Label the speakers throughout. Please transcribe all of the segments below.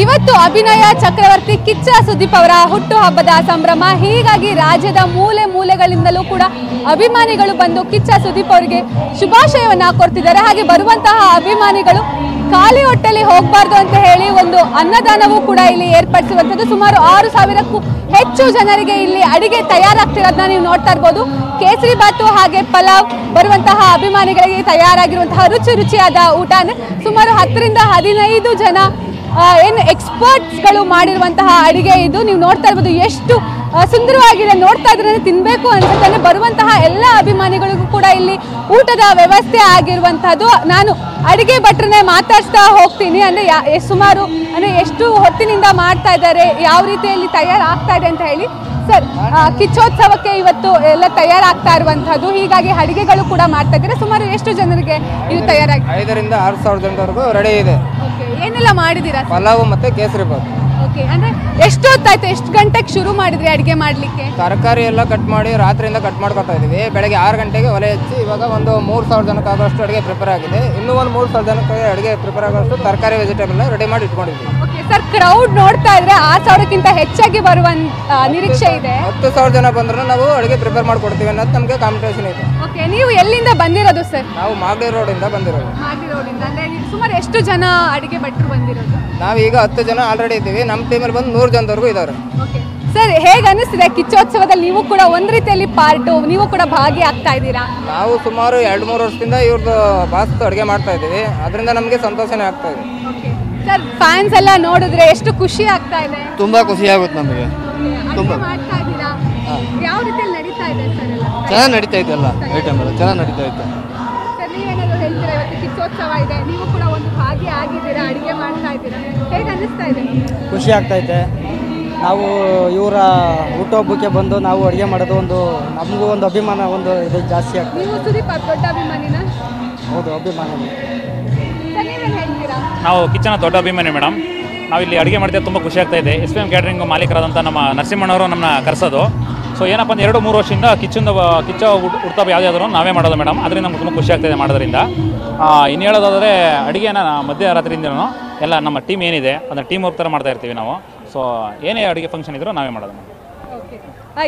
Speaker 1: ಇವತ್ತು ಅಭಿನಯ ಚಕ್ರವರ್ತಿ ಕಿಚ್ಚ ಸುದೀಪ್ ಅವರ ಹುಟ್ಟುಹಬ್ಬದ ಸಂಭ್ರಮ. ಹೀಗಾಗಿ ರಾಜ್ಯದ ಮೂಲೆ ಮೂಲೆಗಳಿಂದಲೂ ಕೂಡ ಅಭಿಮಾನಿಗಳು ಬಂದು ಕಿಚ್ಚ ಸುದೀಪ್ ಅವರಿಗೆ ಶುಭಾಶಯವನ್ನ ಕೊಡ್ತಿದ್ದಾರೆ. ಹಾಗೆ ಬರುವಂತಹ ಅಭಿಮಾನಿಗಳು ಖಾಲಿ ಹೊಟ್ಟೆಲಿ ಹೋಗಬಾರ್ದು ಅಂತ ಹೇಳಿ ಒಂದು ಅನ್ನದಾನವೂ ಕೂಡ ಇಲ್ಲಿ ಏರ್ಪಡಿಸುವಂಥದ್ದು. ಸುಮಾರು 6,000ಕ್ಕೂ ಹೆಚ್ಚು ಜನರಿಗೆ ಇಲ್ಲಿ ಅಡಿಗೆ ತಯಾರಾಗ್ತಿರೋದನ್ನ ನೀವು ನೋಡ್ತಾ ಇರ್ಬೋದು. ಕೇಸರಿ ಬಾತು ಹಾಗೆ ಪಲಾವ್ ಬರುವಂತಹ ಅಭಿಮಾನಿಗಳಿಗೆ ತಯಾರಾಗಿರುವಂತಹ ರುಚಿಯಾದ ಊಟ. ಸುಮಾರು 10 ರಿಂದ 15 ಜನ ಏನು ಎಕ್ಸ್ಪರ್ಟ್ಸ್ಗಳು ಮಾಡಿರುವಂತಹ ಅಡಿಗೆ ಇದು. ನೀವು ನೋಡ್ತಾ ಇರ್ಬೋದು ಎಷ್ಟು ಸುಂದರವಾಗಿದೆ. ನೋಡ್ತಾ ಇದ್ರೆ ತಿನ್ಬೇಕು ಅನ್ಸುತ್ತೆ. ಬರುವಂತಹ ಎಲ್ಲ ಅಭಿಮಾನಿಗಳಿಗೂ ಕೂಡ ಇಲ್ಲಿ ಊಟದ ವ್ಯವಸ್ಥೆ ಆಗಿರುವಂತಹದ್ದು. ನಾನು ಅಡಿಗೆ ಭಟ್ರನ್ನೇ ಮಾತಾಡ್ಸ್ತಾ ಹೋಗ್ತೀನಿ. ಅಂದ್ರೆ ಸುಮಾರು ಅಂದ್ರೆ ಎಷ್ಟು ಹೊತ್ತಿನಿಂದ ಮಾಡ್ತಾ ಇದ್ದಾರೆ, ಯಾವ ರೀತಿಯಲ್ಲಿ ತಯಾರಾಗ್ತಾ ಇದೆ ಅಂತ ಹೇಳಿ. ಸರ್, ಕಿಚ್ಚೋತ್ಸವಕ್ಕೆ ಇವತ್ತು ಎಲ್ಲ ತಯಾರಾಗ್ತಾ ಇರುವಂತಹದ್ದು, ಹೀಗಾಗಿ ಅಡಿಗೆಗಳು ಕೂಡ ಮಾಡ್ತಾ ಇದ್ದಾರೆ. ಸುಮಾರು ಎಷ್ಟು ಜನರಿಗೆ ಇದು ತಯಾರಾಗಿ?
Speaker 2: 5,000 ರಿಂದ 6,000 ಜನವರೆಗೂ ರೆಡಿ ಇದೆ.
Speaker 1: ಏನೆಲ್ಲ ಮಾಡಿದ್ದೀರಾ?
Speaker 2: ಪಲಾವ್ ಮತ್ತೆ ಕೇಸರಿ ಬಾತ್.
Speaker 1: ಅಂದ್ರೆ ಎಷ್ಟು ಹೊತ್ತಾಯ್ತು, ಎಷ್ಟು ಗಂಟೆಗೆ ಶುರು ಮಾಡಿದ್ರಿ ಅಡಿಗೆ ಮಾಡ್ಲಿಕ್ಕೆ?
Speaker 2: ತರಕಾರಿ ಎಲ್ಲ ಕಟ್ ಮಾಡಿ ರಾತ್ರಿಯಿಂದ ಕಟ್ ಮಾಡ್ಕೊತಾ ಇದೀವಿ. ಬೆಳಗ್ಗೆ 6 ಗಂಟೆಗೆ ಒಲೆ ಹಚ್ಚಿ ಇವಾಗ ಒಂದು 3,000 ಜನಕ್ಕೆ ಆಗೋಷ್ಟು ಅಡಿಗೆ ಪ್ರಿಪೇರ್ ಆಗಿದೆ. ಇನ್ನೂ ಒಂದು 3,000 ಜನಕ್ಕೆ ಅಡಿಗೆ ಪ್ರಿಪೇರ್ ಆಗೋಷ್ಟು ತರಕಾರಿ ವೆಜಿಟೇಬಲ್ ರೆಡಿ ಮಾಡಿ ಇಟ್ಕೊಂಡಿದ್ದೀವಿ.
Speaker 1: ಸರ್, ಕ್ರೌಡ್ ನೋಡ್ತಾ ಇದ್ರೆ 6,000ಕ್ಕಿಂತ ಹೆಚ್ಚಾಗಿ ಬರುವ ನಿರೀಕ್ಷೆ ಇದೆ.
Speaker 2: 10,000 ಜನ ಬಂದ್ರು ನಾವು ಅಡಿಗೆ ಪ್ರಿಪೇರ್ ಮಾಡ್ಕೊಡ್ತೀವಿ ಅನ್ನೋದು ನಮಗೆ ಕಾಂಪಿಟೇಷನ್ ಇದೆ.
Speaker 1: ನೀವು ಎಲ್ಲಿಂದ ಬಂದಿರೋದು ಸರ್?
Speaker 2: ನಾವು ಮಾಗಡಿ ರೋಡಿಂದ ಬಂದಿರೋದು.
Speaker 1: ಅಂದ್ರೆ ಸುಮಾರು ಎಷ್ಟು ಜನ ಅಡಿಗೆ ಭಟ್ರು ಬಂದಿರೋದು?
Speaker 2: ನಾವೀಗ 10 ಜನ ಆಲ್ರೆಡಿ ಇದ್ದೀವಿ. ನಮ್ಮ ಟೀಮಲ್ಲಿ ಬಂದು 100 ಜನದವರೆಗೂ ಇದ್ದಾರೆ.
Speaker 1: ಸರ್, ಹೇಗೆ ಅನಿಸ್ತಿದೆ ಕಿಚ್ಚೋತ್ಸವದಲ್ಲಿ ನೀವು ಕೂಡ ಒಂದ್ ರೀತಿಯಲ್ಲಿ ಪಾರ್ಟು, ನೀವು ಕೂಡ ಭಾಗಿಯಾಗ್ತಾ ಇದ್ದೀರಾ?
Speaker 2: ನಾವು ಸುಮಾರು 2-3 ವರ್ಷದಿಂದ ಇವ್ರದ್ದು ಬಾಸ್ ಅಡುಗೆ ಮಾಡ್ತಾ ಇದ್ದೀವಿ. ಅದರಿಂದ ನಮಗೆ ಸಂತೋಷನೇ ಆಗ್ತಾ ಇದೆ.
Speaker 1: ಸರ್, ಫ್ಯಾನ್ಸ್ ಎಲ್ಲ ನೋಡಿದ್ರೆ ಎಷ್ಟು ಖುಷಿ ಆಗ್ತಾ ಇದೆ?
Speaker 3: ತುಂಬಾ ಖುಷಿ ಆಗುತ್ತೆ ನಮಗೆ.
Speaker 1: ತುಂಬಾ ಮಾಡ್ತಾ ಇದ್ದೀರಾ? ಯಾವ ರೀತಿಯಲ್ಲಿ ನಡೀತಾ ಇದೆ ಸರ್?
Speaker 3: ಚೆನ್ನಾಗಿ ನಡೀತಾ ಇದೆ, ಎಲ್ಲ ಐಟಮ್ ಎಲ್ಲ ಚೆನ್ನಾಗಿ ನಡೀತಾ ಇದೆ.
Speaker 1: ಸರ್, ನೀವೇನಾದ್ರು ಹೇಳ್ತೀರಾ? ಇವತ್ತು ಕಿಚ್ಚೋತ್ಸವ ಇದೆ, ನೀವು ಕೂಡ ಒಂದು ಭಾಗಿ ಆಗಿದ್ದೀರಾ, ಅಡಿಗೆ ಮಾಡ್ತಾ ಇದ್ದೀರಾ, ಹೇಗೆ ಅನಿಸ್ತಾ ಇದೆ?
Speaker 4: ಖುಷಿ ಆಗ್ತಾ ಇದೆ. ನಾವು ಇವರ ಹುಟ್ಟುಹಬ್ಬಕ್ಕೆ ಬಂದು ನಾವು ಅಡುಗೆ ಮಾಡೋದು ಒಂದು ನಮಗೂ ಒಂದು ಅಭಿಮಾನ, ಒಂದು ಇದು ಜಾಸ್ತಿ ಆಗ್ತದೆ.
Speaker 1: ನೀವು ಸುದೀಪ್ ದೊಡ್ಡ ಅಭಿಮಾನಿನ?
Speaker 4: ಹೌದು, ಅಭಿಮಾನ.
Speaker 1: ಸರ್, ನೀವೇನು ಹೇಳ್ತೀರಾ?
Speaker 5: ನಾವು ಕಿಚ್ಚನ ದೊಡ್ಡ ಅಭಿಮಾನಿ ಮೇಡಮ್. ನಾವಿಲ್ಲಿ ಅಡುಗೆ ಮಾಡ್ತಿದ್ದು ತುಂಬ ಖುಷಿ ಆಗ್ತಾ ಇದೆ. SPM ಕ್ಯಾಟ್ರಿಂಗ್ ಮಾಲೀಕರಾದಂಥ ನಮ್ಮ ನರಸಿಂಹಣ್ಣವರು ನಮ್ಮನ್ನ ಕರೆಸೋದು. ಸೊ ಏನಪ್ಪ ಅಂದ್ರೆ 2-3 ವರ್ಷದಿಂದ ಕಿಚ್ಚ ಹುಟ್ಟುಹಬ್ಬ ಯಾವುದಾದ್ರೂ ನಾವೇ ಮಾಡೋದು ಮೇಡಮ್. ಅದರಿಂದ ನಮ್ಗೆ ತುಂಬ ಖುಷಿ ಆಗ್ತಾಯಿದೆ ಮಾಡೋದ್ರಿಂದ. ಇನ್ನು ಹೇಳೋದಾದರೆ ಅಡುಗೆನ ಮಧ್ಯರಾತ್ರಿಯಿಂದಲೂ ಎಲ್ಲ ನಮ್ಮ ಟೀಮ್ ಏನಿದೆ ಅದನ್ನು ಟೀಮ್ ವರ್ಕ್ ಥರ ಮಾಡ್ತಾ ಇರ್ತೀವಿ ನಾವು. ಸೊ ಏನೇ ಅಡುಗೆ ಫಂಕ್ಷನ್ ಇದ್ರೂ ನಾವೇ ಮಾಡೋದು.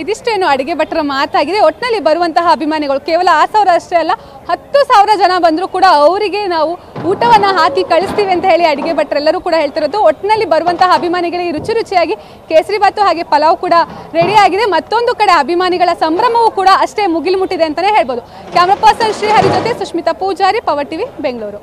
Speaker 1: ಇದಿಷ್ಟೇನು ಅಡಿಗೆ ಭಟ್ರ ಮಾತಾಗಿದೆ. ಒಟ್ಟಿನಲ್ಲಿ ಬರುವಂತಹ ಅಭಿಮಾನಿಗಳು ಕೇವಲ 6,000 ಅಷ್ಟೇ ಅಲ್ಲ, 10,000 ಜನ ಬಂದರೂ ಕೂಡ ಅವರಿಗೆ ನಾವು ಊಟವನ್ನು ಹಾಕಿ ಕಳಿಸ್ತೀವಿ ಅಂತ ಹೇಳಿ ಅಡಿಗೆ ಭಟ್ರೆಲ್ಲರೂ ಕೂಡ ಹೇಳ್ತಿರೋದು. ಒಟ್ಟಿನಲ್ಲಿ ಬರುವಂತಹ ಅಭಿಮಾನಿಗಳಿಗೆ ರುಚಿಯಾಗಿ ಕೇಸರಿ ಬಾತು ಹಾಗೆ ಪಲಾವ್ ಕೂಡ ರೆಡಿ ಆಗಿದೆ. ಮತ್ತೊಂದು ಕಡೆ ಅಭಿಮಾನಿಗಳ ಸಂಭ್ರಮವೂ ಕೂಡ ಅಷ್ಟೇ ಮುಗಿಲು ಮುಟ್ಟಿದೆ ಅಂತಲೇ ಹೇಳ್ಬೋದು. ಕ್ಯಾಮ್ರಾ ಪರ್ಸನ್ ಶ್ರೀಹರಿ ಜೊತೆ ಸುಷ್ಮಿತಾ ಪೂಜಾರಿ, ಪವರ್ ಟಿವಿ, ಬೆಂಗಳೂರು.